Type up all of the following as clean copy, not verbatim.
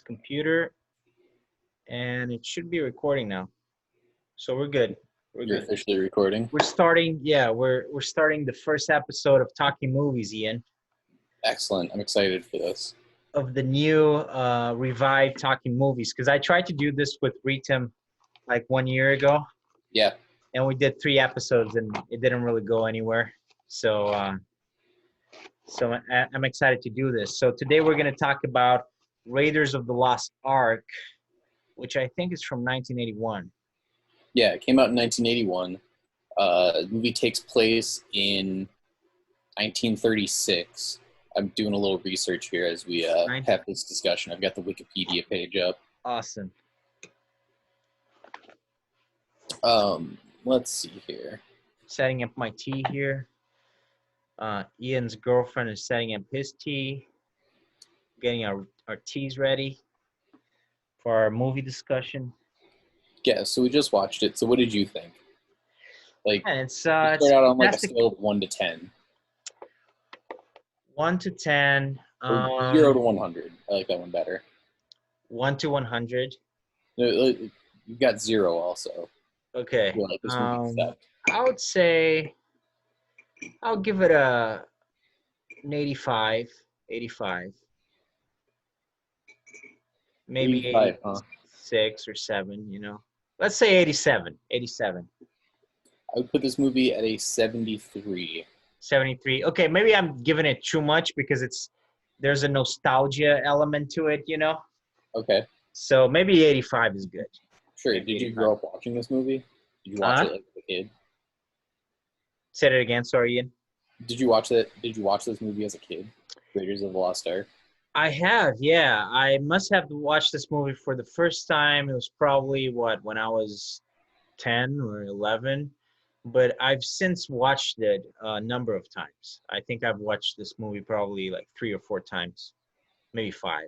computer, and it should be recording now. So we're good. We're You're good. officially recording. We're starting. Yeah, we're starting the first episode of Talking Movies, Ian, Excellent. I'm excited for this. of the new revived Talking Movies. Because I tried to do this with Ritam like 1 year ago, Yeah. and we did 3 episodes, and it didn't really go anywhere. So I'm excited to do this. So today we're going to talk about Raiders of the Lost Ark, which I think is from 1981. Yeah, it came out in 1981. The movie takes place in 1936. I'm doing a little research here as we have this discussion. I've got the Wikipedia page up. Awesome. Let's see here. Setting up my tea here. Ian's girlfriend is setting up his tea. Getting our teas ready for our movie discussion. Yeah, so we just watched it. So what did you think? Like, And it's start out on like a scale of 1 to 10. 1 to 10. Or 0 to 100. I like that one better. 1 to 100. You've got 0 also. Okay. Well, like this movie sucked. I would say I'll give it an 85. 85. Maybe 85, huh? 86 or 7, you know. Let's say 87. 87. I would put this movie at a 73. 73. Okay, maybe I'm giving it too much because there's a nostalgia element to it, you know. Okay. So maybe 85 is good. Sure. Did you grow up watching this movie? Did you watch it like as a kid? Say it again, sorry, Ian. Did you watch it? Did you watch this movie as a kid? Raiders of the Lost Ark. I have, yeah. I must have watched this movie for the first time. It was probably when I was 10 or 11. But I've since watched it a number of times. I think I've watched this movie probably like 3 or 4 times, maybe 5.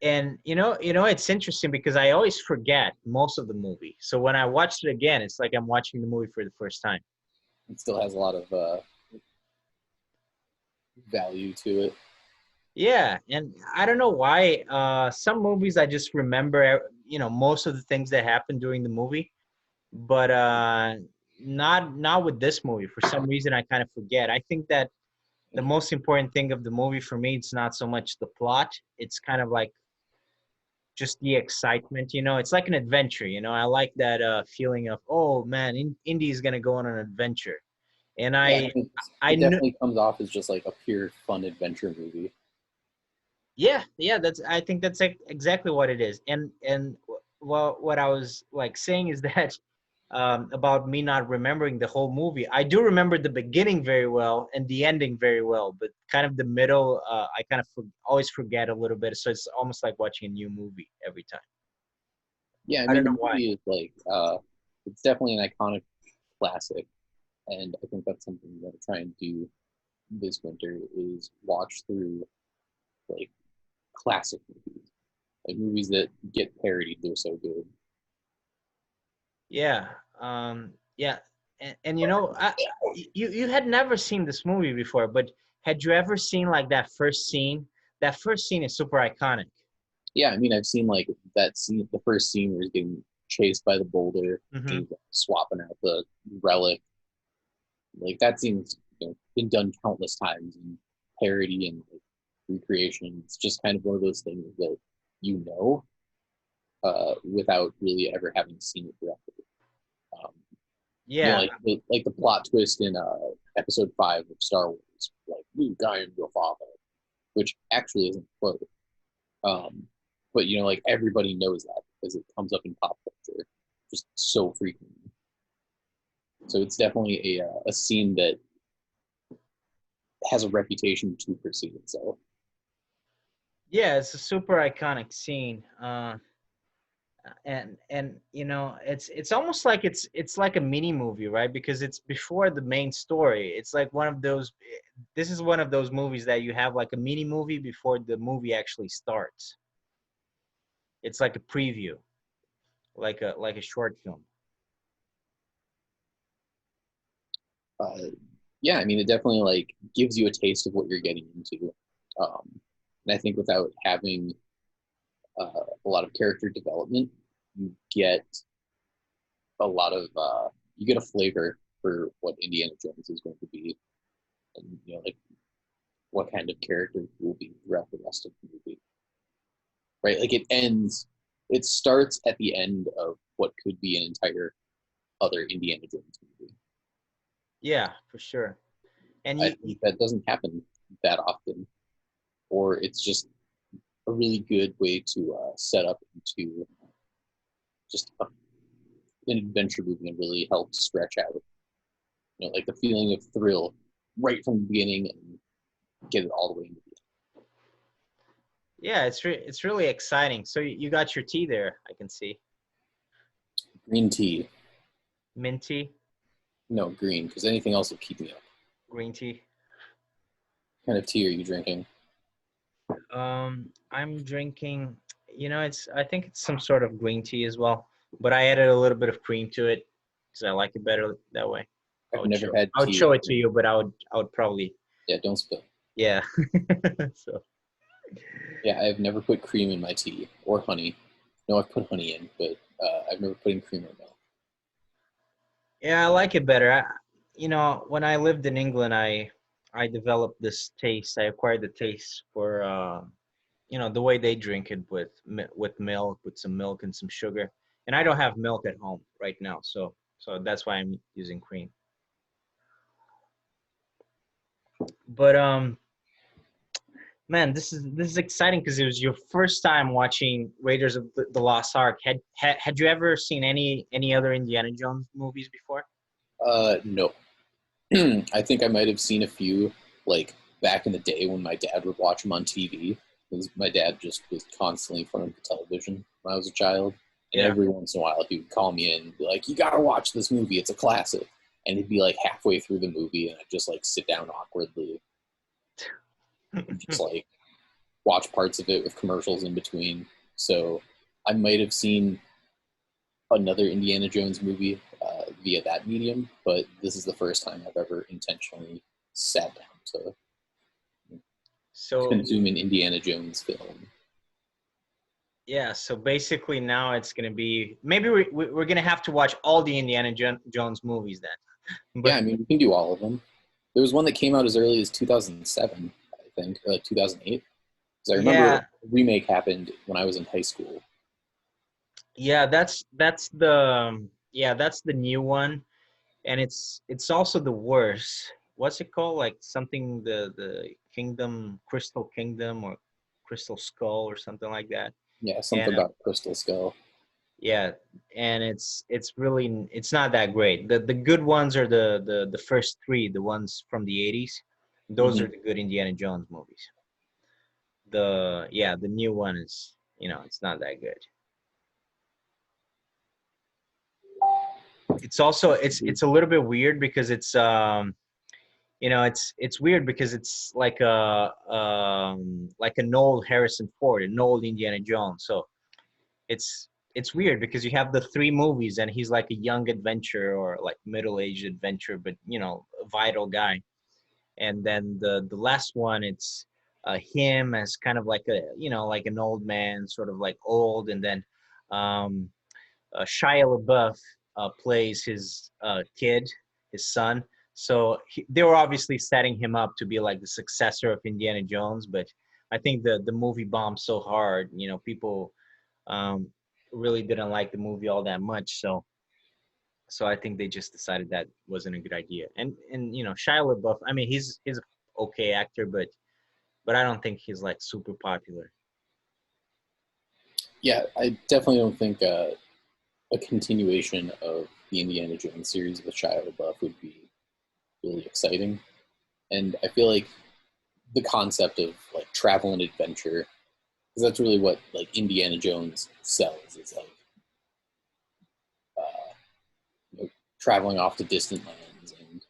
And you know, it's interesting because I always forget most of the movie. So when I watched it again, it's like I'm watching the movie for the first time. It still has a lot of value to it. Yeah, and I don't know why. Some movies I just remember, you know, most of the things that happened during the movie, but not with this movie. For some reason, I kind of forget. I think that the most important thing of the movie for me, it's not so much the plot. It's kind of like just the excitement, you know. It's like an adventure, you know. I like that feeling of, oh man, Indy is gonna go on an adventure, and Yeah, I it knew. definitely comes off as just like a pure fun adventure movie. Yeah, I think that's exactly what it is. And well, what I was like saying is that about me not remembering the whole movie. I do remember the beginning very well and the ending very well, but kind of the middle, I kind of always forget a little bit. So it's almost like watching a new movie every time. Yeah, I I mean don't the know why. movie is like it's definitely an iconic classic, and I think that's something I'm gonna try and do this winter is watch through like classic movies, like movies that get parodied. They're so good. Yeah, yeah, and you know, you had never seen this movie before, but had you ever seen like that first scene? That first scene is super iconic. Yeah, I mean I've seen like that scene, the first scene where he's getting chased by the boulder, Hmm. and he's swapping out the relic. Like that scene's been done countless times in parody and like, recreation. It's just kind of one of those things that you know without really ever having seen it directly. Um, Yeah, like the plot twist in episode 5 of Star Wars, like Luke, I am your father, which actually isn't a quote. But like everybody knows that because it comes up in pop culture just so frequently. So it's definitely a scene that has a reputation to precede itself. yeah, it's a super iconic scene. And you know, it's almost like it's like a mini movie, right? Because it's before the main story. It's like one of those. This is one of those movies that you have like a mini movie before the movie actually starts. It's like a preview, like a short film. Uh, yeah, I mean, it definitely like gives you a taste of what you're getting into. Um, And I think without having a lot of character development, you get a lot of you get a flavor for what Indiana Jones is going to be, and like what kind of character he will be throughout the rest of the movie. Right? Like it starts at the end of what could be an entire other Indiana Jones movie. Yeah, for sure. And I think that doesn't happen that often, or it's just a really good way to set up into just an adventure movie and really help stretch out, like the feeling of thrill right from the beginning and get it all the way into the end. yeah, it's really exciting. So you got your tea there, I can see. Green tea. Mint tea, No, green, because anything else will keep me up. green tea. What kind of tea are you drinking? I'm drinking, I think it's some sort of green tea as well, but I added a little bit of cream to it because I like it better that way. I've never had I would tea. show it to you, but I would probably, Yeah, don't spill. yeah. So Yeah, I've never put cream in my tea or honey. No, I've put honey in, but I've never put in cream or milk. yeah, I like it better. When I lived in England, I developed this taste. I acquired the taste for the way they drink it with milk, with some milk and some sugar. And I don't have milk at home right now, so that's why I'm using cream. But man, this is exciting because it was your first time watching Raiders of the Lost Ark. Had you ever seen any other Indiana Jones movies before? No. I think I might have seen a few, like back in the day when my dad would watch them on TV. Because my dad just was constantly in front of the television when I was a child. And Yeah. every once in a while, he would call me in and be like, "You gotta watch this movie. It's a classic." And he'd be like halfway through the movie, and I'd just like sit down awkwardly and just like watch parts of it with commercials in between. So I might have seen another Indiana Jones movie via that medium, but this is the first time I've ever intentionally sat down to So consume an Indiana Jones film. yeah, so basically now it's gonna be maybe we're gonna have to watch all the Indiana Jones movies then. Yeah, But I mean, we can do all of them. There was one that came out as early as 2007, I think, or like 2008. Because I remember yeah, a remake happened when I was in high school. yeah, that's the new one, and it's also the worst. What's it called? Like something the Kingdom, Crystal Kingdom, or Crystal Skull, or something like that. Yeah, And something about Crystal Skull. yeah, and it's not that great. The good ones are the first three, the ones from the 80s. Those are Mm-hmm. the good Indiana Jones movies. The new one is, it's not that good. It's also it's a little bit weird because it's weird because it's like an old Harrison Ford, an old Indiana Jones. So it's weird because you have the three movies and he's like a young adventurer or like middle-aged adventurer, but a vital guy. And then the last one, it's him as kind of like like an old man, sort of like old, and then um, Shia LaBeouf plays his kid, his son. So they were obviously setting him up to be like the successor of Indiana Jones, but I think the movie bombed so hard, people um, really didn't like the movie all that much. So I think they just decided that wasn't a good idea. And Shia LaBeouf, I mean, he's an okay actor, but I don't think he's like super popular. Yeah, I definitely don't think a continuation of the Indiana Jones series with Shia LaBeouf would be really exciting. And I feel like the concept of like travel and adventure, because that's really what like Indiana Jones sells. It's like uh, traveling off to distant lands and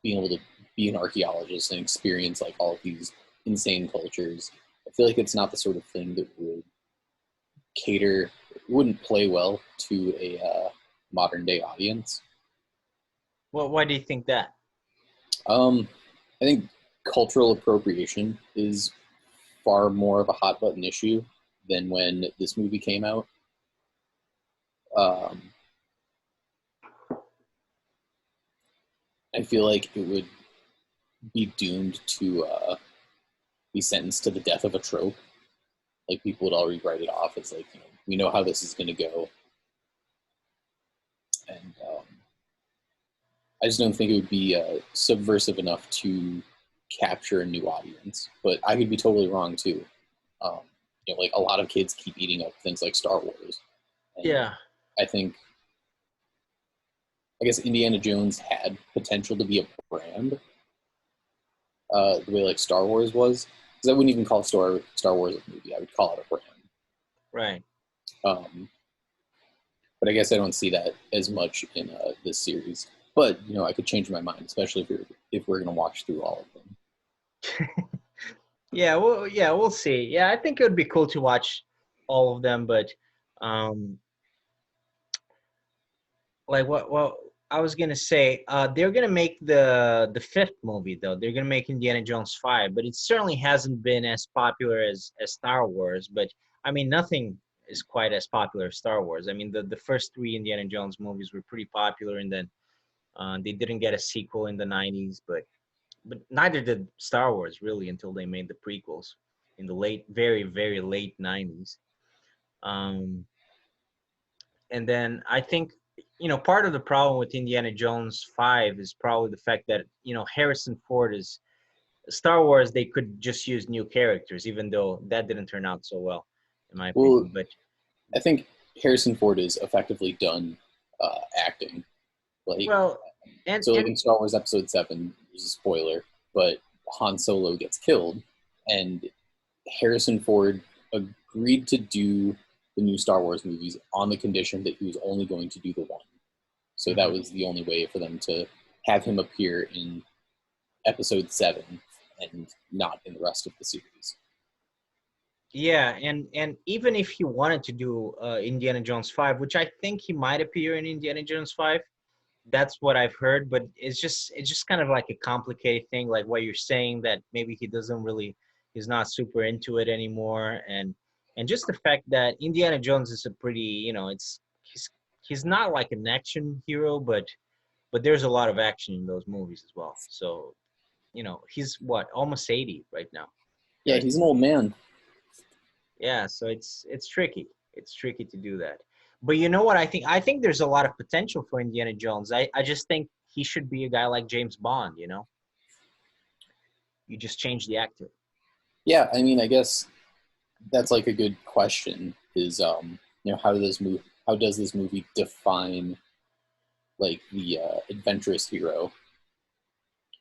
being able to be an archaeologist and experience like all of these insane cultures. I feel like it's not the sort of thing that would cater, wouldn't play well to a modern day audience. Well, why do you think that? Um, I think cultural appropriation is far more of a hot button issue than when this movie came out. Um, I feel like it would be doomed to be sentenced to the death of a trope. Like people would already write it off as like, we know how this is going to go, and I just don't think it would be subversive enough to capture a new audience. But I could be totally wrong too. Um, like a lot of kids keep eating up things like Star Wars, and Yeah. I think, I guess Indiana Jones had potential to be a brand, the way like Star Wars was. Because I wouldn't even call Star Wars a movie. I would call it a brand. Right. Um, but I guess I don't see that as much in this series. But I could change my mind, especially if we're gonna watch through all of them. Yeah, we'll see. Yeah, I think it would be cool to watch all of them, but um like what I was gonna say, they're gonna make the fifth movie though. They're gonna make Indiana Jones 5, but it certainly hasn't been as popular as Star Wars. But I mean, nothing is quite as popular as Star Wars. I mean, the first three Indiana Jones movies were pretty popular, and then they didn't get a sequel in the '90s, but neither did Star Wars really until they made the prequels in the very very late '90s. Um, and then I think part of the problem with Indiana Jones 5 is probably the fact that Harrison Ford is Star Wars. They could just use new characters, even though that didn't turn out so well, in my Well, opinion. But I think Harrison Ford is effectively done acting. Like, well, and so like and in Star Wars Episode 7, there's a spoiler, but Han Solo gets killed, and Harrison Ford agreed to do the new Star Wars movies on the condition that he was only going to do the one. So that mhm. was the only way for them to have him appear in Episode 7 and not in the rest of the series. Yeah, and even if he wanted to do Indiana Jones 5, which I think he might appear in Indiana Jones 5, that's what I've heard, but it's just kind of like a complicated thing, like what you're saying, that maybe he's not super into it anymore, and just the fact that Indiana Jones is a pretty, he's not like an action hero, but there's a lot of action in those movies as well. So, he's what, almost 80 right now, Yeah, right? he's an old man. Yeah, so it's tricky. It's tricky to do that. But you know what? I think there's a lot of potential for Indiana Jones. I just think he should be a guy like James Bond. You just change the actor. Yeah, I mean, I guess that's like a good question. Is how does this movie define like the adventurous hero?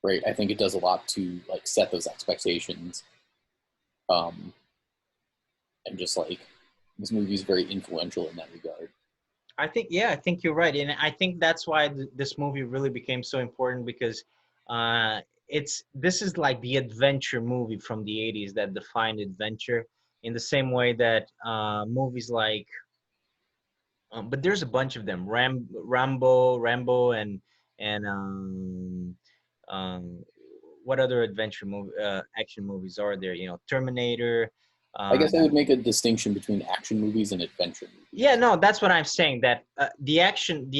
Right. I think it does a lot to like set those expectations. Um, and just like this movie is very influential in that regard. I think you're right, and I think that's why this movie really became so important, because uh, this is like the adventure movie from the '80s that defined adventure in the same way that movies like but there's a bunch of them. Rambo, and um, what other action movies are there? Terminator. I guess I Um, would make a distinction between action movies and adventure yeah, movies. no, that's what I'm saying. That the action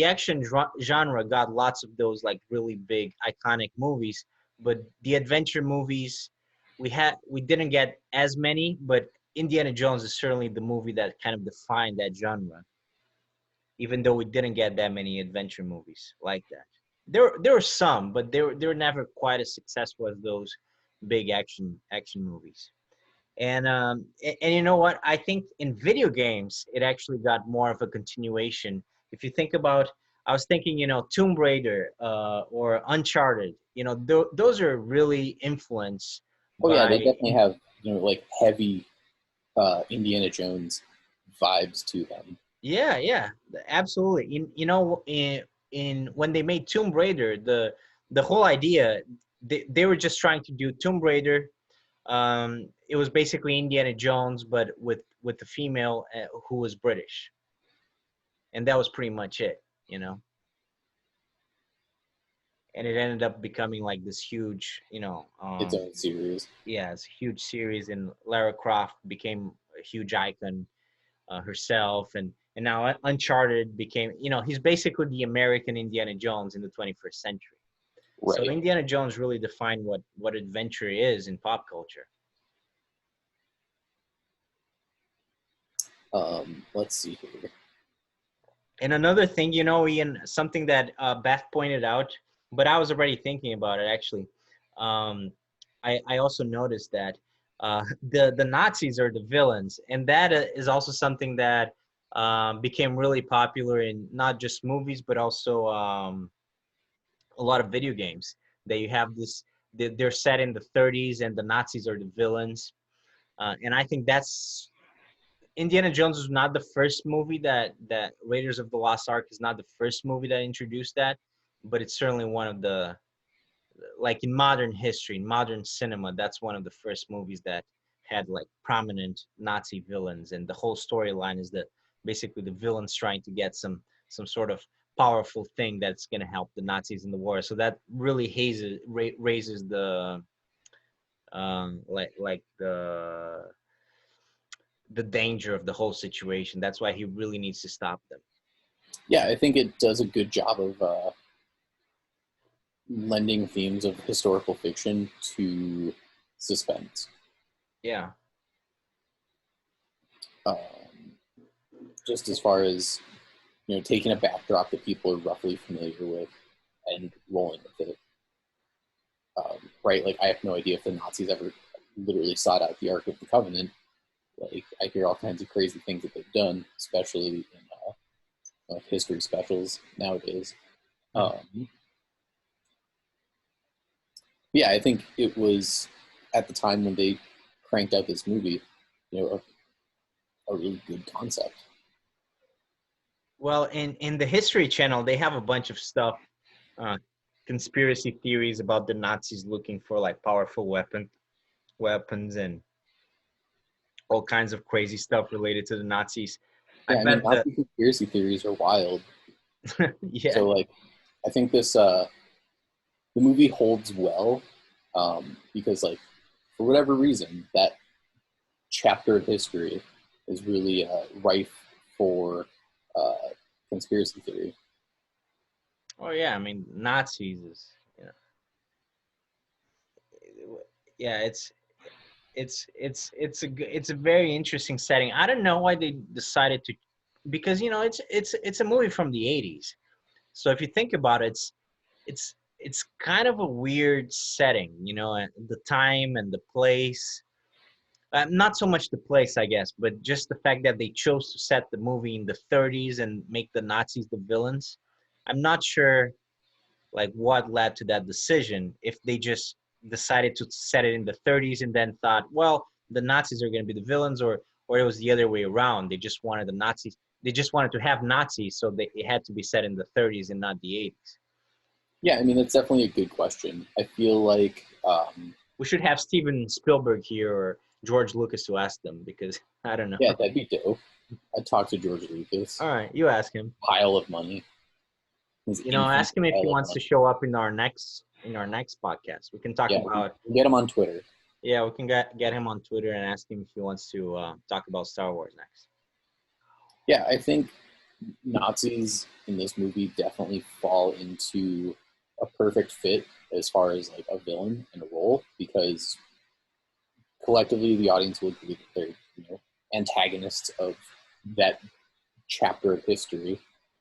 genre got lots of those like really big iconic movies, but the adventure movies we didn't get as many. But Indiana Jones is certainly the movie that kind of defined that genre, even though we didn't get that many adventure movies like that. There were some, but they were never quite as successful as those big action movies. And you know what? I think in video games it actually got more of a continuation. If you think about, I was thinking, Tomb Raider or Uncharted. Those are really influenced Oh yeah, they by. definitely have like heavy Indiana Jones vibes to them. Yeah, yeah, absolutely. In when they made Tomb Raider, the whole idea, they were just trying to do Tomb Raider. It was basically Indiana Jones, but with the female who was British, and that was pretty much it. and it ended up becoming like this huge, its own series. yeah, it's a huge series, and Lara Croft became a huge icon herself, and now Uncharted became, he's basically the American Indiana Jones in the 21st century. So Right. Indiana Jones really defined what adventure is in pop culture. Let's see here. And another thing, Ian, something that Beth pointed out, but I was already thinking about it actually. Um, I also noticed that the Nazis are the villains, and that is also something that became really popular in not just movies, but also a lot of video games. They have this, they're set in the 30s, and the Nazis are the villains. And I think that's Indiana Jones was not the first movie that Raiders of the Lost Ark is not the first movie that introduced that, but it's certainly one of the, like in modern history, in modern cinema, that's one of the first movies that had like prominent Nazi villains, and the whole storyline is that basically the villains trying to get some sort of powerful thing that's going to help the Nazis in the war. So that really raises the like the danger of the whole situation. That's why he really needs to stop them. Yeah, I think it does a good job of lending themes of historical fiction to suspense. Yeah. Um, just as far as taking a backdrop that people are roughly familiar with and rolling with it. Right? Like, I have no idea if the Nazis ever literally sought out the Ark of the Covenant. Like, I hear all kinds of crazy things that they've done, especially in like history specials nowadays. Yeah, I think it was at the time when they cranked out this movie, a really good concept. Well, in the History Channel, they have a bunch of stuff, uh, conspiracy theories about the Nazis looking for like powerful weapons, and all kinds of crazy stuff related to the Nazis. I Yeah, I mean, bet that Nazi conspiracy theories are wild. yeah. So, like, I think the movie holds well because, like, for whatever reason, that chapter of history is really rife for uh, conspiracy theory. Oh yeah, I mean Nazis is, yeah, it's a very interesting setting. I don't know why they decided to, because it's a movie from the 80s. So if you think about it, it's kind of a weird setting, and the time and the place. Not so much the place, I guess, but just the fact that they chose to set the movie in the 30s and make the Nazis the villains. I'm not sure like what led to that decision. If they just decided to set it in the 30s and then thought, well, the Nazis are going to be the villains, or it was the other way around. They just wanted the Nazis. They just wanted to have Nazis, so it had to be set in the 30s and not the 80s. Yeah, I mean, that's definitely a good question. I feel like, We should have Steven Spielberg here or George Lucas to ask them, because I don't know. yeah, that'd be dope. I'd talk to George Lucas. All right, you ask him. Pile of money. His infinite Ask him if he pile of wants to money. show up in our next podcast. We can talk Yeah, about. get him on Twitter. Yeah, we can get him on Twitter and ask him if he wants to talk about Star Wars next. Yeah, I think Nazis in this movie definitely fall into a perfect fit as far as like a villain and a role, because collectively the audience will agree that they're antagonists of that chapter of history.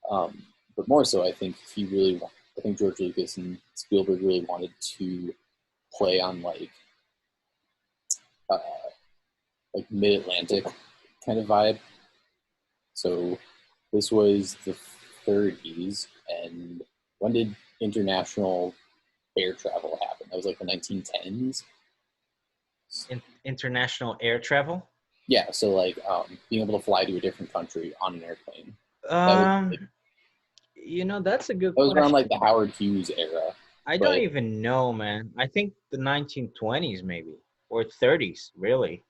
But more so, I think George Lucas and Spielberg really wanted to play on uh, like mid Atlantic kind of vibe. So this was the 30s, and when did international air travel happen? That was like the 1910s. International air travel. Yeah, so like being able to fly to a different country on an airplane. That was like, Um, that's a good that was around like question. the Howard Hughes era. I don't But even know, man. I think the 1920s maybe, or 30s, really.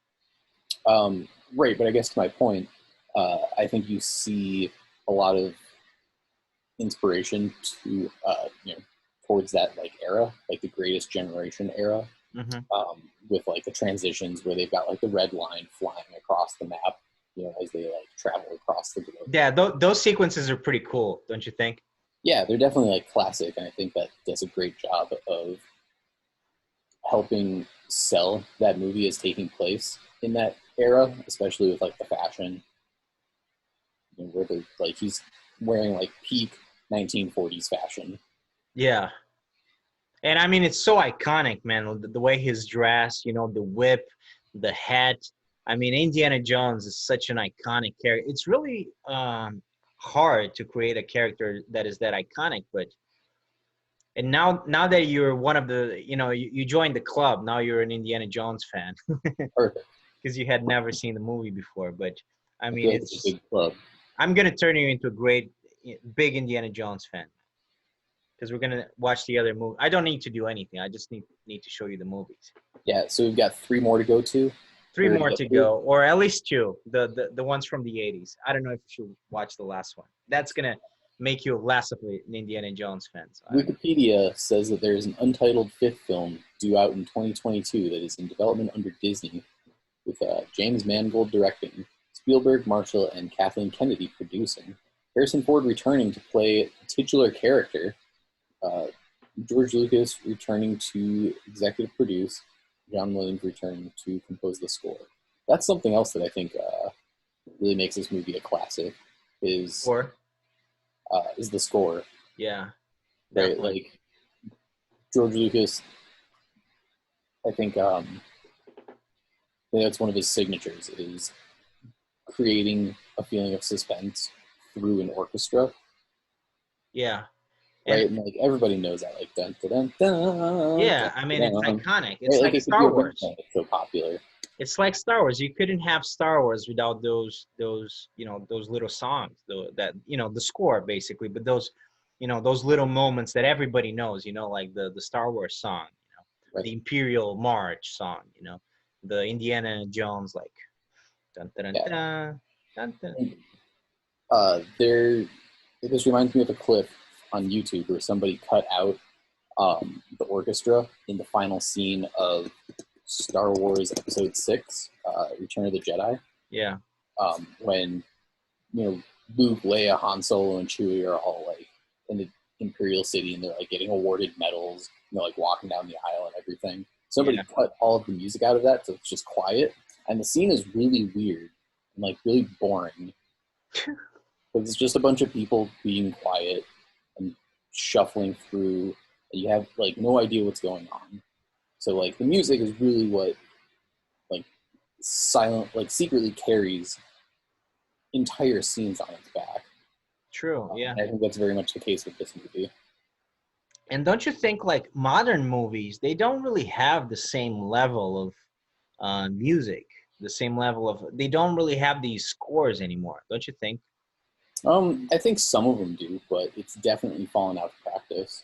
right, but I guess to my point, I think you see a lot of inspiration to towards that like era, like the Greatest Generation era, Hmm. with like the transitions where they've got like the red line flying across the map, as they like travel across the globe. Yeah, those sequences are pretty cool, don't you think? Yeah, they're definitely like classic, and I think that does a great job of helping sell that movie as taking place in that era, especially with like the fashion, where they're like he's wearing like peak 1940s fashion. Yeah. And I mean, it's so iconic, man. The way he's dressed, the whip, the hat. I mean, Indiana Jones is such an iconic character. It's really hard to create a character that is that iconic. But and now that you're one of the, you joined the club. Now you're an Indiana Jones fan Perfect. because you had never seen the movie before. But I I mean, feel like it's a big club. I'm gonna turn you into a great, big Indiana Jones fan because we're gonna watch the other movie. I don't need to do anything. I just need to show you the movies. Yeah, so we've got 3 more to go to. Three more to go, or at least two. The ones from the '80s. I don't know if you should watch the last one. That's gonna make you less of an Indiana Jones fan. So Wikipedia says that there is an untitled 5th film due out in 2022 that is in development under Disney, with James Mangold directing, Spielberg, Marshall, and Kathleen Kennedy producing, Harrison Ford returning to play the titular character, uh, George Lucas returning to executive produce, John Williams returning to compose the score. That's something else that I think really makes this movie a classic. Is or the score, yeah, right? definitely. Like George Lucas, I think that's one of his signatures is creating a feeling of suspense through an orchestra, Yeah, and right? And like everybody knows that, like dun dun dun yeah, dun, I mean, dun, it's dun, iconic. It's right? Like like it could be Star a Wars. ringtone. It's so popular. It's like Star Wars. You couldn't have Star Wars without those those little songs, that the score basically, but those little moments that everybody knows, like the Star Wars song, Right. the Imperial March song, the Indiana Jones like dun dun Yeah. dun dun dun. There. This reminds me of a clip on YouTube where somebody cut out the orchestra in the final scene of Star Wars Episode 6, Return of the Jedi, Yeah. when Luke, Leia, Han Solo, and Chewie are all like in the Imperial City, and they're like getting awarded medals, like walking down the aisle and everything. Somebody cut all of the music out of that, so it's just quiet, and the scene is really weird and like really boring. Because it's just a bunch of people being quiet and shuffling through. And you have like no idea what's going on. So like the music is really what like secretly carries entire scenes on its back. True. Yeah. I think that's very much the case with this movie. And don't you think like modern movies, they don't really have the same level of music, the same level of, they don't really have these scores anymore, don't you think? I think some of them do, but it's definitely fallen out of practice.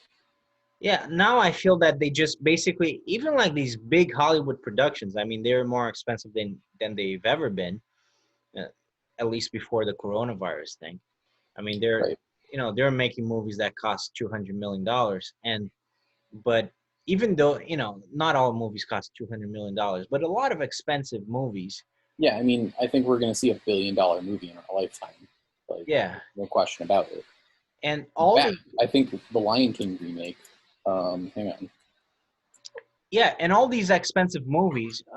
Yeah, now I feel that they just basically, even like these big Hollywood productions, I mean, they're more expensive than they've ever been, uh, at least before the coronavirus thing. I mean, Right. they're making movies that cost $200 million, and but even though not all movies cost $200 million, but a lot of expensive movies. Yeah, I mean, I think we're going to see $1 billion movie in our lifetime. Like, Yeah, no question about it. and In all fact, the I think the Lion King remake. Hang on. yeah, and all these expensive movies. It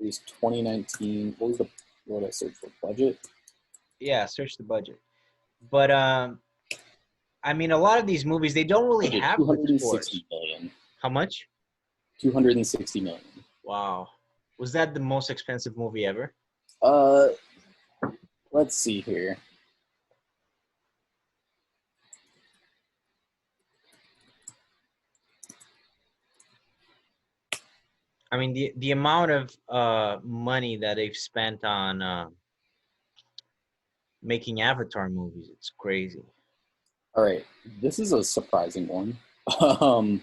was 2019. What did I search for? Budget? Yeah, search the budget, but I mean, a lot of these movies, they don't really Budget have good 260 scores. million. How much? 260 million. Wow. Was that the most expensive movie ever? Uh, let's see here. I mean, the amount of money that they've spent on making Avatar movies, it's crazy. All right, this is a surprising one. Um,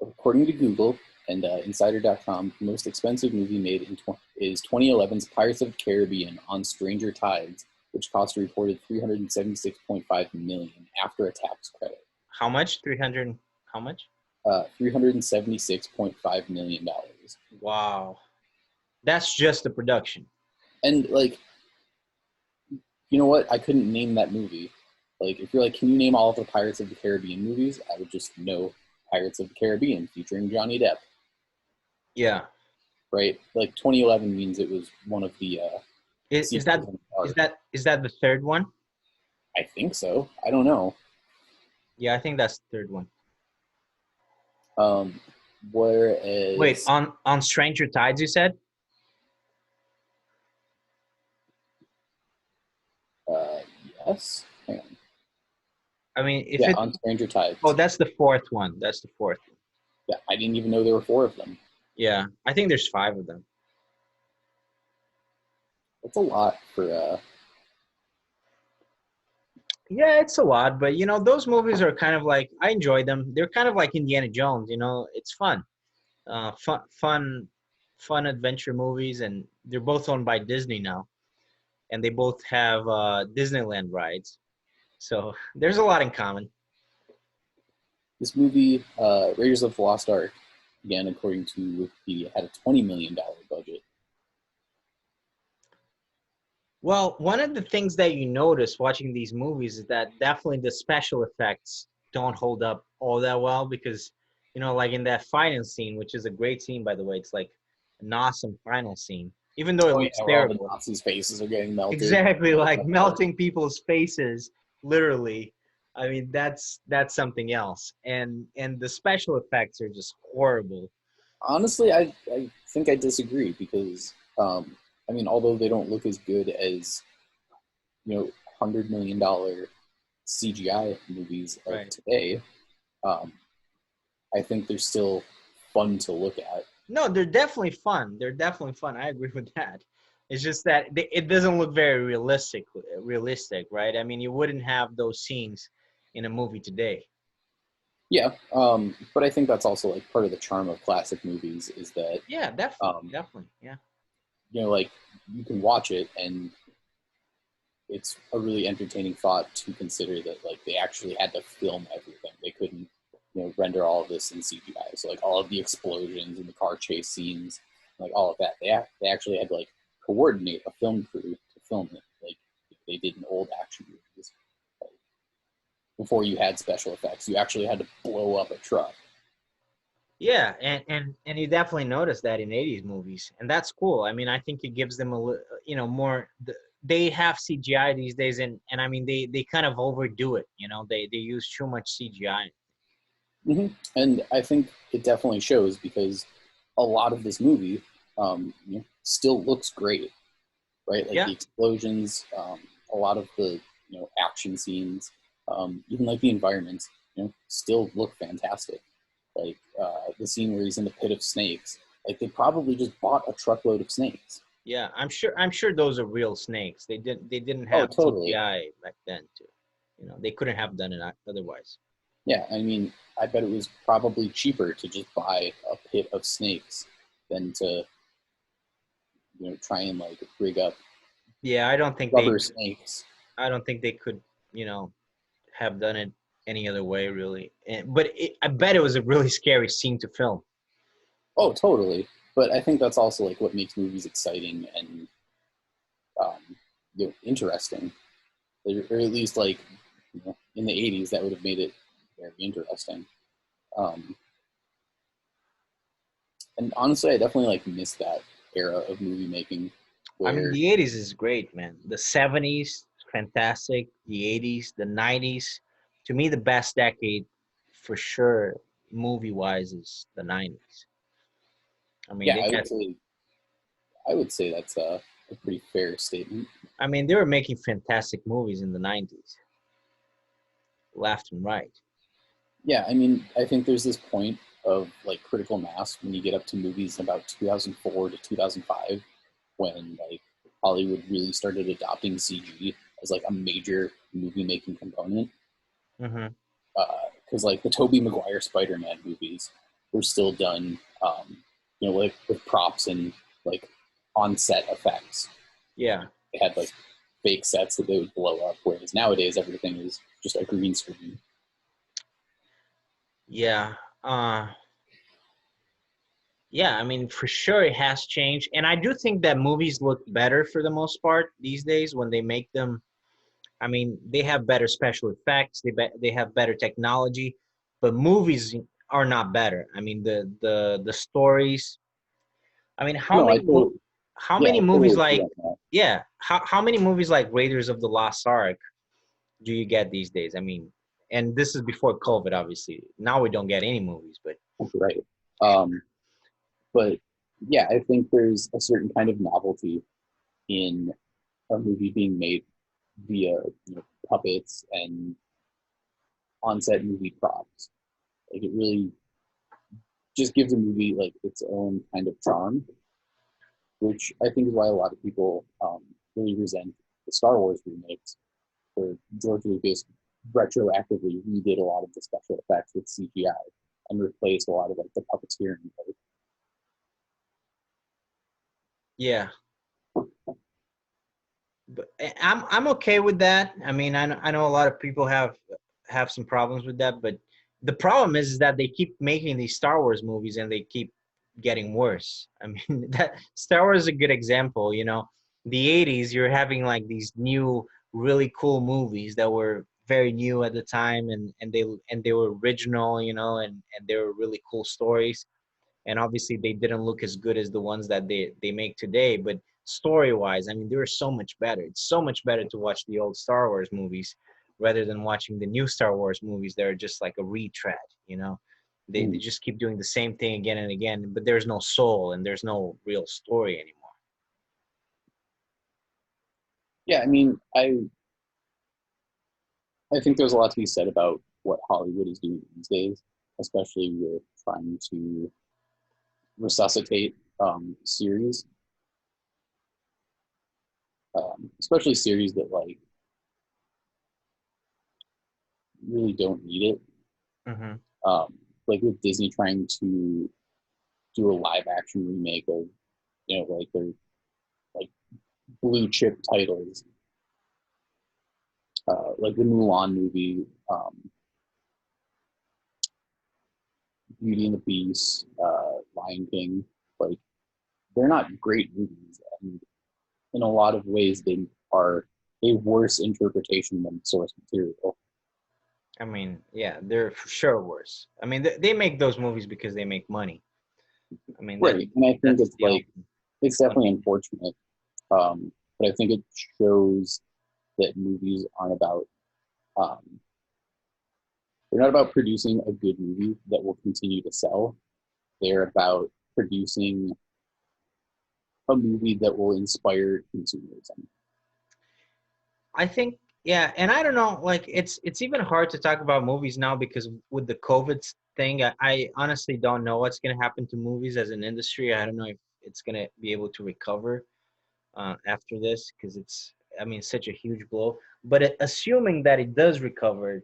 according to Google and Insider.com, the most expensive movie made is 2011's Pirates of the Caribbean on Stranger Tides, which cost a reported $376.5 million after a tax credit. How much? 300. How much? $376.5 million. Wow. That's just the production. And like, you know what? I couldn't name that movie. Like, if you're like, can you name all of the Pirates of the Caribbean movies? I would just know Pirates of the Caribbean featuring Johnny Depp, Yeah. right? Like 2011 means it was one of the Is that sequels in the is art. that is that the third one? I think so. I don't know. Yeah, I think that's the third one. Um, Wait, whereas, on Stranger Tides, you said? uh, yes, hang on. I mean, if Yeah, it on Stranger oh, Tides. that's the fourth one. That's the fourth one. Yeah, I didn't even know there were four of them. Yeah, I think there's five of them. That's a lot for. Yeah, it's a lot, but those movies are kind of like I enjoy them. They're kind of like Indiana Jones. It's fun, fun adventure movies, and they're both owned by Disney now, and they both have Disneyland rides. So there's a lot in common. This movie, Raiders of the Lost Ark, again according to Wikipedia, had a $20 million budget. Well, one of the things that you notice watching these movies is that definitely the special effects don't hold up all that well because, like in that final scene, which is a great scene, by the way, it's like an awesome final scene, even though it Oh looks yeah, where all the terrible. Nazis' faces are getting melted. Exactly, like melting people's faces, literally. I mean, that's something else, and the special effects are just horrible. Honestly, I think I disagree because I mean, although they don't look as good as $100 million CGI movies of Right. today, um, I think they're still fun to look at. No, they're definitely fun. They're definitely fun. I agree with that. It's just that it doesn't look very realistic, right? I mean, you wouldn't have those scenes in a movie today. Yeah, but I think that's also like part of the charm of classic movies is that Yeah, definitely, um, definitely. Yeah. like you can watch it and it's a really entertaining thought to consider that like they actually had to film everything. They couldn't, render all of this in CGI. So like all of the explosions and the car chase scenes, like all of that, they actually had to like coordinate a film crew to film it, like they did in old action movies. Like, before you had special effects, you actually had to blow up a truck. Yeah, and you definitely notice that in '80s movies, and that's cool. I mean, I think it gives them more. They have CGI these days, and I mean they kind of overdo it. They use too much CGI. And I think it definitely shows because a lot of this movie still looks great, right? Like Yeah, the explosions, a lot of the action scenes, even like the environments, still look fantastic. Like the scene where he's in the pit of snakes, like they probably just bought a truckload of snakes. yeah. I'm sure those are real snakes. They didn't Oh, have totally. CGI back then too. They couldn't have done it otherwise. Yeah, I mean, I bet it was probably cheaper to just buy a pit of snakes than to try and like rig up Yeah, I don't think rubber snakes. they could, you know, have done it any other way really. But I bet it was a really scary scene to film. Oh, totally. But I think that's also like what makes movies exciting and interesting, or at least like in the '80s that would have made it very interesting. Um, and honestly, I definitely like miss that era of movie making I mean, where the '80s is great, man. The '70s, fantastic. The '80s, the '90s. To me, the best decade, for sure, movie-wise, is the '90s. I mean, yeah, they had. I would say that's a pretty fair statement. I mean, they were making fantastic movies in the '90s, left and right. Yeah, I mean, I think there's this point of like critical mass when you get up to movies about 2004 to 2005 when like Hollywood really started adopting CG as like a major movie making component. Hmm. Because like the Tobey Maguire Spider-Man movies were still done, like with props and like on-set effects. Yeah. They had like fake sets that they would blow up, whereas nowadays everything is just a green screen. Yeah. Uh, yeah, I mean, for sure it has changed. And I do think that movies look better for the most part these days when they make them. I mean, they have better special effects, they have better technology, but movies are not better. I mean, the stories. I mean, No, I totally, how yeah, many I movies totally agree like on that. yeah, how many movies like Raiders of the Lost Ark do you get these days? I mean, and this is before COVID, obviously. Now we don't get any movies, but Right. Um, but yeah, I think there's a certain kind of novelty in a movie being made via puppets and on-set movie props. Like it really just gives a movie like its own kind of charm, which I think is why a lot of people really resent the Star Wars remakes, where George Lucas retroactively redid a lot of the special effects with CGI and replaced a lot of like the puppeteering. yeah. But I'm okay with that. I mean, I know a lot of people have some problems with that, but the problem is that they keep making these Star Wars movies and they keep getting worse. I mean, that Star Wars is a good example. You know, the '80s, you're having like these new, really cool movies that were very new at the time, and they were original. You know, and they were really cool stories, and obviously they didn't look as good as the ones that they make today, but story wise, I mean, they were so much better. It's so much better to watch the old Star Wars movies rather than watching the new Star Wars movies that are just like a retread. You know, they Mm. just keep doing the same thing again and again, but there's no soul and there's no real story anymore. Yeah, I mean, I think there's a lot to be said about what Hollywood is doing these days, especially with trying to resuscitate series, especially series that like really don't need it. Hmm. Um, like with Disney trying to do a live action remake of like their like blue chip titles, like the Mulan movie, Beauty and the Beast, Lion King. Like they're not great movies, and in a lot of ways they are a worse interpretation than the source material. I mean, yeah, they're for sure worse. I mean, they make those movies because they make money. I mean, Right, and I think that's it's the like it's definitely only. unfortunate, but I think it shows that movies aren't about um, they're not about producing a good movie that will continue to sell. They're about producing a movie that will inspire consumers. I think, yeah, and I don't know, like it's even hard to talk about movies now because with the COVID thing, I honestly don't know what's gonna happen to movies as an industry. I don't know if it's gonna be able to recover after this because it's, I mean, such a huge blow. But assuming that it does recover,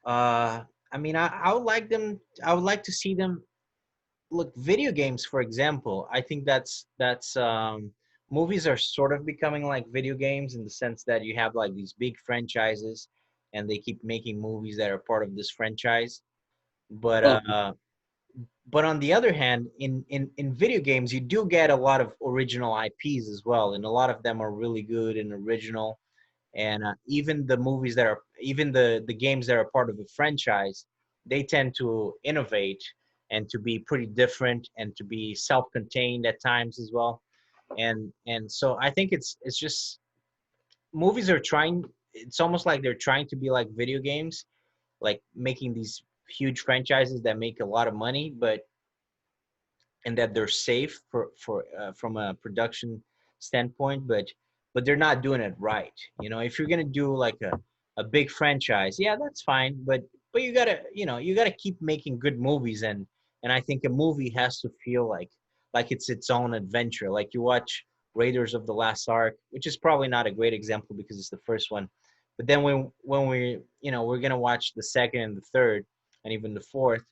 uh, I mean, I would like them. I would like to see them. Look, video games, for example, I think that's movies are sort of becoming like video games in the sense that you have like these big franchises and they keep making movies that are part of this franchise. But Oh, uh but on the other hand, in video games, you do get a lot of original IPs as well, and a lot of them are really good and original. And even the movies that are, even the games that are part of a franchise, they tend to innovate and to be pretty different and to be self-contained at times as well. And so I think it's just movies are trying, it's almost like they're trying to be like video games, like making these huge franchises that make a lot of money, but and that they're safe for from a production standpoint, but they're not doing it right. You know, if you're gonna do like a big franchise, yeah, that's fine, but you gotta, you know, you gotta keep making good movies, and I think a movie has to feel like it's its own adventure. Like you watch Raiders of the Lost Ark, which is probably not a great example because it's the first one, but then when we, you know, we're gonna watch the second and the third and even the fourth,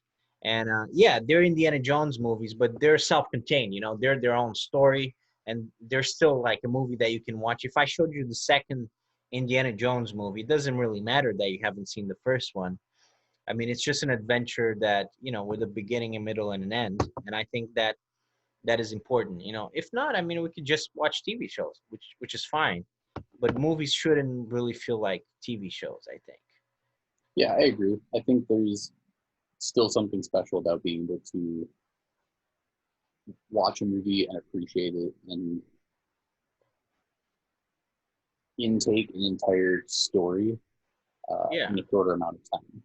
and yeah, they're Indiana Jones movies, but they're self-contained. You know, they're their own story, and they're still like a movie that you can watch. If I showed you the second Indiana Jones movie, it doesn't really matter that you haven't seen the first one. I mean, it's just an adventure that, with a beginning, a middle, and an end. And I think that that is important. If not, I mean, we could just watch TV shows, which is fine. But movies shouldn't really feel like TV shows, I think. Yeah, I agree. I think there's still something special about being able to watch a movie and appreciate it and intake an entire story Yeah. in a shorter amount of time.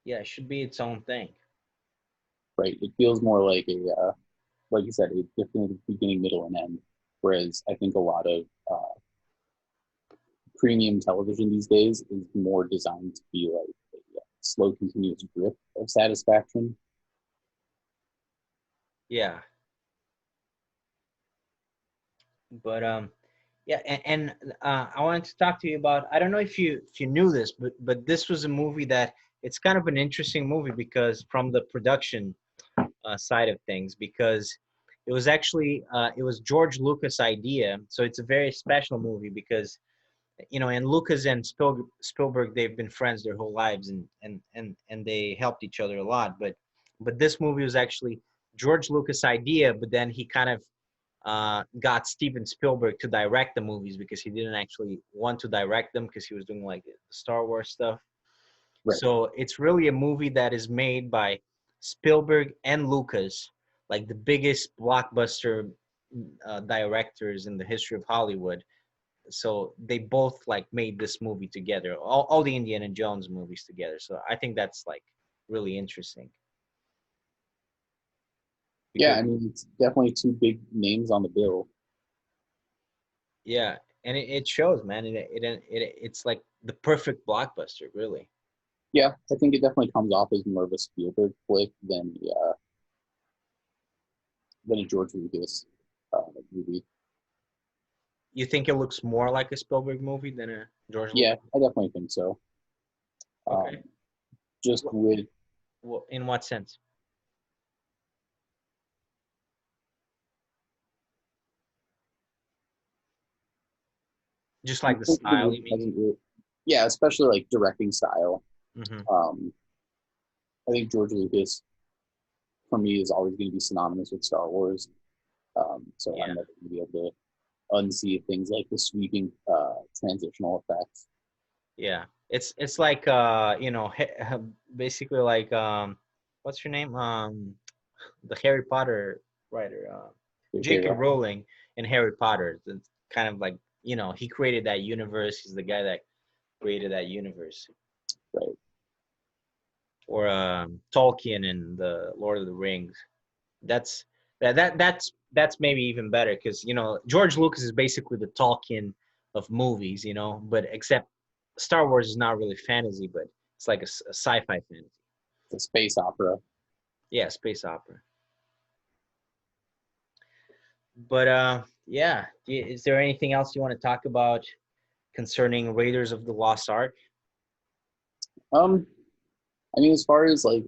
Yeah, it should be its own thing. Right? It feels more like like you said, a definitive beginning, middle, and end. Whereas I think a lot of premium television these days is more designed to be like a slow, continuous drip of satisfaction. Yeah. But yeah, and I wanted to talk to you about. I don't know if you knew this, but this was a movie that it's kind of an interesting movie because from the production side of things, because it was George Lucas' idea. So it's a very special movie because and Lucas and Spielberg, they've been friends their whole lives, and they helped each other a lot. But this movie was actually George Lucas' idea, but then he kind of got Steven Spielberg to direct the movies because he didn't actually want to direct them because he was doing like the Star Wars stuff. Right. So it's really a movie that is made by Spielberg and Lucas, like the biggest blockbuster directors in the history of Hollywood. So they both like made this movie together, all the Indiana Jones movies together. So I think that's like really interesting Yeah, because I mean, it's definitely two big names on the bill. yeah, and it shows, man. It's like the perfect blockbuster, really. Yeah, I think it definitely comes off as more of a Spielberg flick than a George Lucas movie. You think it looks more like a Spielberg movie than a George Yeah, Lucas? I definitely think so. Okay. Just with Well, in what sense? Just like the style, you mean? hasn't really, yeah, especially like directing style. Hmm. Um, I think George Lucas for me is always going to be synonymous with Star Wars. So I'm Yeah. never going to be able to unsee things like the sweeping transitional effects. Yeah. It's like basically like what's your name? The Harry Potter writer, Okay, J.K. Rowling in Harry Potter. It's kind of like, he created that universe. He's the guy that created that universe. right. Or Tolkien in the Lord of the Rings. That's that's maybe even better because George Lucas is basically the Tolkien of movies, but except Star Wars is not really fantasy, but it's like a sci-fi fantasy. The space opera. Yeah, space opera. But yeah, is there anything else you want to talk about concerning Raiders of the Lost Ark? Um, I mean, as far as like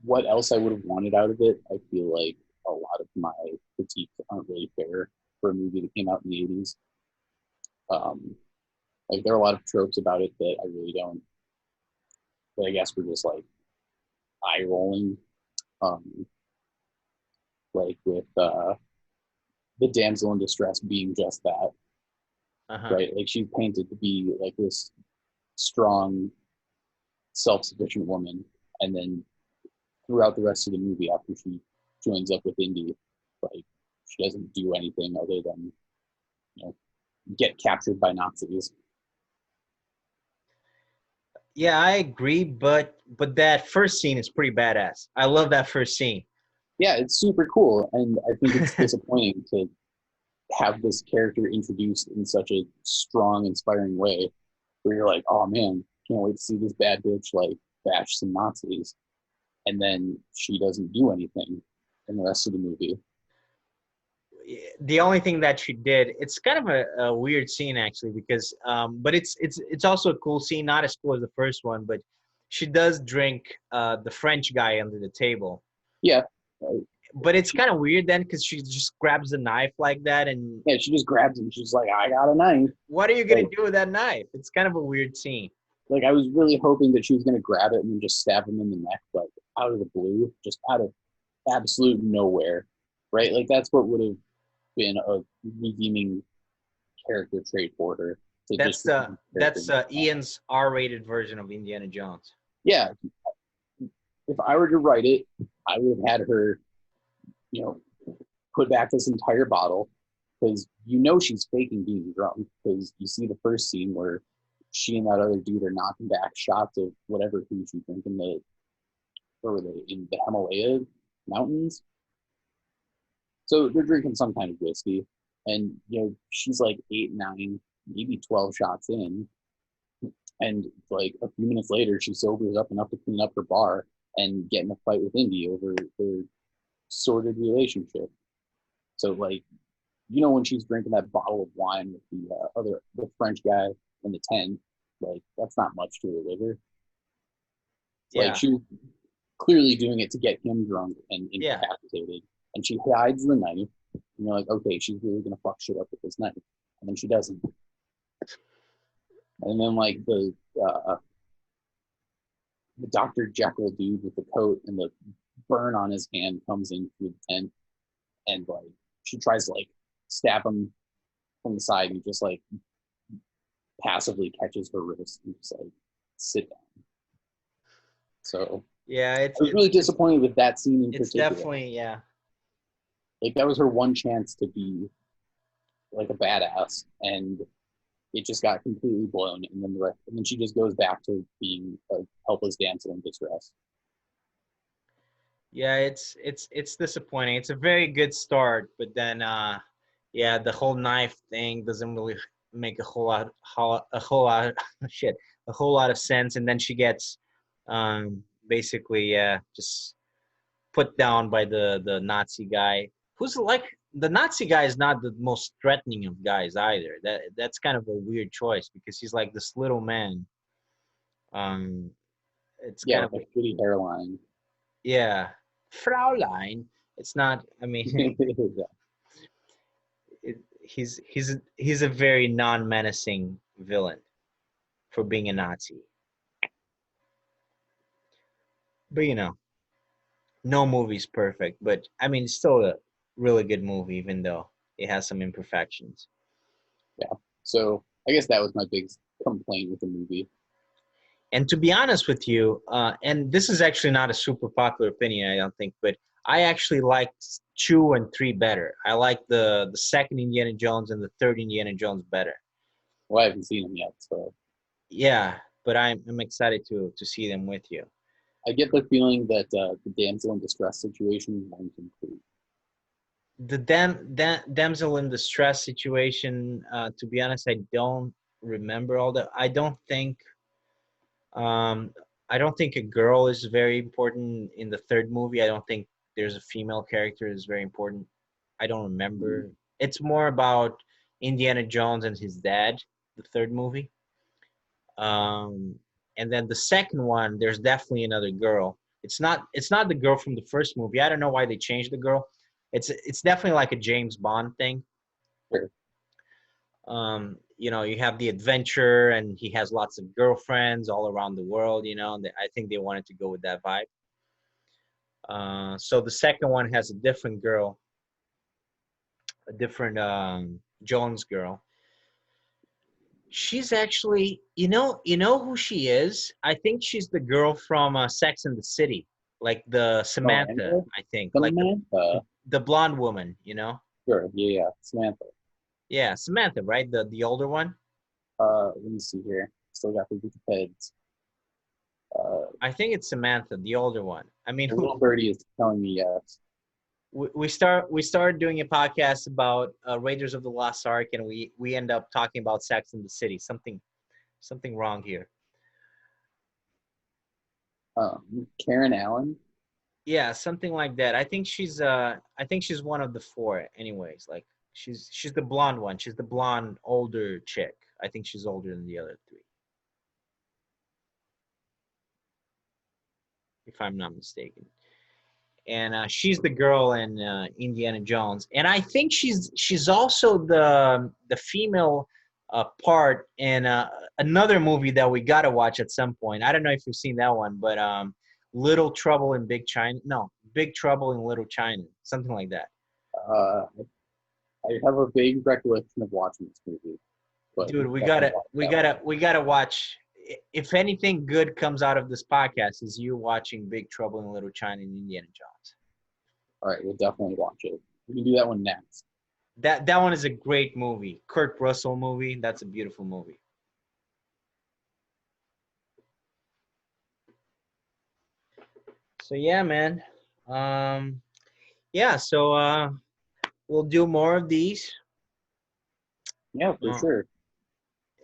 what else I would have wanted out of it, I feel like a lot of my critiques aren't really fair for a movie that came out in the 80s. Um, like there are a lot of tropes about it that I really don't. That I guess were just like eye rolling. Um, like with the damsel in distress being just that, Uh-huh. right? Like she's painted to be like this strong, self-sufficient woman, and then throughout the rest of the movie, after she joins up with Indy, like she doesn't do anything other than you know get captured by Nazis. Yeah, I agree, but that first scene is pretty badass. I love that first scene. Yeah, it's super cool, and I think it's disappointing to have this character introduced in such a strong, inspiring way, where you're like, oh man, can't wait to see this bad bitch like bash some Nazis, and then she doesn't do anything in the rest of the movie. The only thing that she did, it's kind of a weird scene actually because but it's also a cool scene, not as cool as the first one, but she does drink the French guy under the table. Yeah, But it's she, kind of weird then because she just grabs the knife like that, and yeah, she just grabs him. She's like, I got a knife. what are you gonna Like, do with that knife? It's kind of a weird scene. Like I was really hoping that she was gonna grab it and then just stab him in the neck, like out of the blue, just out of absolute nowhere, right? Like that's what would have been a redeeming character trait for her to just That's Ian's R-rated version of Indiana Jones. yeah. If I were to write it, I would have had her, you know, put back this entire bottle because you know she's faking being drunk because you see the first scene where she and that other dude are knocking back shots of whatever food she's drinking where were they in the Himalaya mountains. So they're drinking some kind of whiskey, and you know she's like 8, 9, maybe 12 shots in, and like a few minutes later she sobers up enough to clean up her bar and get in a fight with Indy over their sordid relationship. So like you know when she's drinking that bottle of wine with the French guy in the tent, like that's not much to her liver. Like Yeah, she was clearly doing it to get him drunk and yeah, incapacitated. And she hides the knife. And you're like, okay, she's really gonna fuck shit up with this knife. And then she doesn't. And then like the Dr. Jekyll dude with the coat and the burn on his hand comes in through the tent and like she tries to like stab him from the side and just like passively catches her wrist and just like sit down. So yeah. I was really disappointed with that scene in It's particular. definitely, yeah. Like that was her one chance to be like a badass, and it just got completely blown. And then she just goes back to being a helpless damsel in distress. Yeah, it's disappointing. It's a very good start, but then yeah, the whole knife thing doesn't really make a whole lot shit, a whole lot of sense. And then she gets basically just put down by the Nazi guy, who's like the Nazi guy is not the most threatening of guys either. That's kind of a weird choice because he's like this little man. Um, it's Yeah, kind with of a shitty hairline. yeah, Fraulein. It's not. I mean, Yeah. he's a very non-menacing villain for being a Nazi. But you know, no movie's perfect. But I mean, it's still a really good movie, even though it has some imperfections. Yeah. So I guess that was my big complaint with the movie. And to be honest with you, and this is actually not a super popular opinion, I don't think, but I actually liked 2 and 3 better. I like the second Indiana Jones and the third Indiana Jones better. Well, I haven't seen them yet, so Yeah, but I'm excited to see them with you. I get the feeling that the damsel in distress situation won't improve. The damsel in distress situation, to be honest, I don't remember all that. Um, I don't think a girl is very important in the third movie. I don't think there's a female character is very important. I don't remember. It's more about Indiana Jones and his dad, the third movie. Um, and then the second one, there's definitely another girl. It's not the girl from the first movie. I don't know why they changed the girl. It's definitely like a James Bond thing. Sure. You know, you have the adventure, and he has lots of girlfriends all around the world. You know, and I think they wanted to go with that vibe. So the second one has a different girl, a different Jones girl. She's actually, you know who she is? I think she's the girl from Sex and the City, like the Samantha, Samantha? I think, like Samantha? the blonde woman, you know? Sure. Yeah, yeah. Samantha. Yeah, Samantha, right? The older one. Let me see here. Still got the Wikipeds. I think it's Samantha, the older one. I mean, The little birdie is telling me yes. we started doing a podcast about Raiders of the Lost Ark, and we end up talking about Sex and the City. Something wrong here. Karen Allen. Yeah, something like that. I think she's one of the four anyways. Like she's the blonde one. She's the blonde older chick. I think she's older than the other three, if I'm not mistaken. And she's the girl in Indiana Jones. And I think she's also the female part in another movie that we gotta watch at some point. I don't know if you've seen that one, but Little Trouble in Big China. No, Big Trouble in Little China, something like that. Uh, I have a vague recollection of watching this movie, but we Dude, can definitely watch that one. we gotta watch. If anything good comes out of this podcast, is you watching Big Trouble in Little China and Indiana Jones. All right, we'll definitely watch it. We can do that one next. That one is a great movie. Kurt Russell movie. That's a beautiful movie. So yeah, man. Um, yeah. So we'll do more of these. Yeah, for Uh, sure.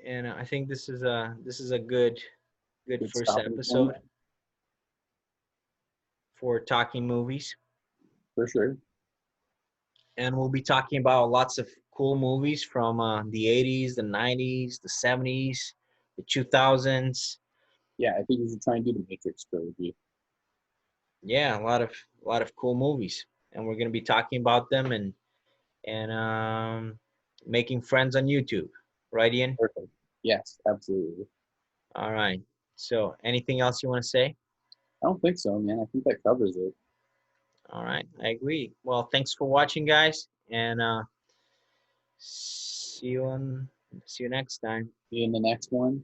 and I think this is a good Good first stopping point, episode for talking movies. for sure. And we'll be talking about lots of cool movies from the 80s, the 90s, the 70s, the 2000s. Yeah, I think we should try and do the Matrix trilogy. Yeah, a lot of cool movies, and we're gonna be talking about them and making friends on YouTube, right, Ian? Perfect. Yes, absolutely. All right. So, anything else you want to say? I don't think so, man. I think that covers it. All right, I agree. Well, thanks for watching, guys, and see you next time. See you in the next one.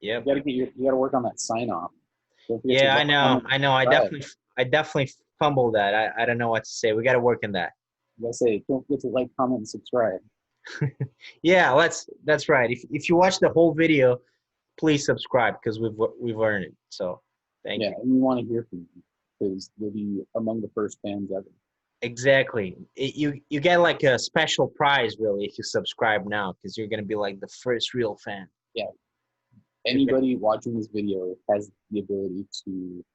Yep. You gotta work on that sign off. Don't forget to Yeah, I like, know. comment, I and know. subscribe. I definitely fumbled that. I don't know what to say. We got to work on that. You gotta say, don't forget to like, comment, and subscribe. Yeah, that's right. If you watch the whole video, please subscribe because we've earned it. So, thank Yeah, you. and we want to hear from you because you'll be among the first fans ever. Exactly. You get like a special prize really if you subscribe now because you're gonna be like the first real fan. Yeah, anybody watching this video has the ability to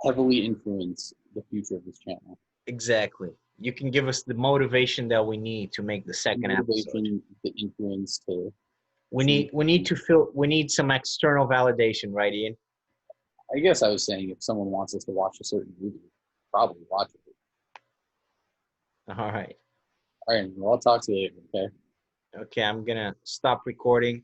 heavily influence the future of this channel. Exactly. You can give us the motivation that we need to make the The second episode. motivation, the influence to We need to feel we need some external validation, right, Ian? I guess I was saying if someone wants us to watch a certain movie, probably watch it. All right. All right, well, I'll talk to you later, okay? Okay, I'm gonna stop recording.